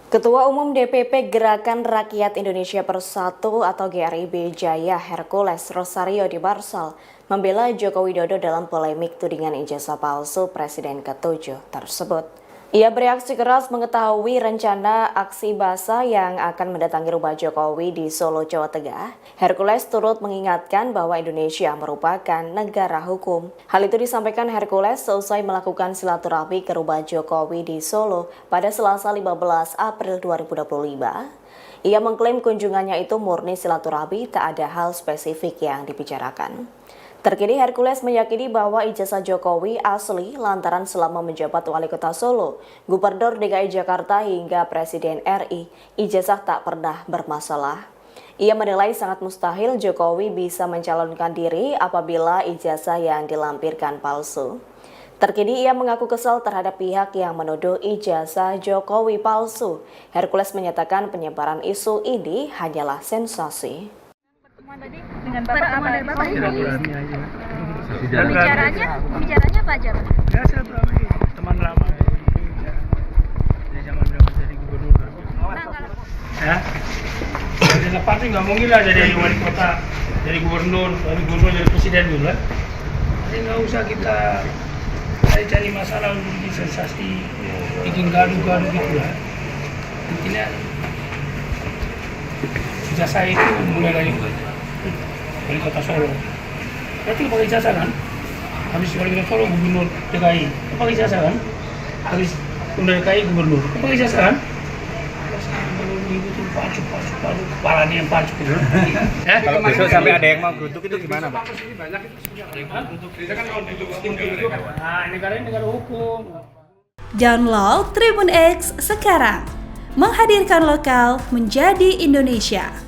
Ketua Umum DPP Gerakan Rakyat Indonesia Bersatu atau GRIB Jaya Hercules Rosario Di Barsal membela Joko Widodo dalam polemik tudingan ijazah palsu Presiden ke-7 tersebut. Ia bereaksi keras mengetahui rencana aksi basa yang akan mendatangi rumah Jokowi di Solo, Jawa Tengah. Hercules turut mengingatkan bahwa Indonesia merupakan negara hukum. Hal itu disampaikan Hercules seusai melakukan silaturahmi ke rumah Jokowi di Solo pada Selasa 15 April 2025. Ia mengklaim kunjungannya itu murni silaturahmi, tak ada hal spesifik yang dibicarakan. Terkini Hercules meyakini bahwa ijazah Jokowi asli lantaran selama menjabat wali kota Solo, Gubernur DKI Jakarta hingga Presiden RI, ijazah tak pernah bermasalah. Ia menilai sangat mustahil Jokowi bisa mencalonkan diri apabila ijazah yang dilampirkan palsu. Terkini ia mengaku kesal terhadap pihak yang menuduh ijazah Jokowi palsu. Hercules menyatakan penyebaran isu ini hanyalah sensasi. Tadi dengan Bapak dari Bapak ini Bicaranya apa aja, Pak? ya silaturahmi teman lama dari zaman jadi gubernur ya dari depan sih nggak mungkin lah jadi wali kota, dari gubernur jadi presiden dulu lah. Jadi nggak usah kita cari masalah untuk bikin sensasi, bikin gaduh gitu lah. Intinya ijazah itu mulai dari wali kota Solo. Berarti pakai ijazah kan? Habis wali kota Solo gubernur DKI, pakai ijazah kan? Habis gubernur DKI gubernur, pakai ijazah kan? Itu pacu, kepalanya yang pacu gitu. Kalau besok sampai ada yang mau geruduk itu gimana, Pak? Banyak itu geruduk. Kan kalau geruduk, nah negara ini negara hukum. Download Tribun X sekarang, menghadirkan lokal menjadi Indonesia.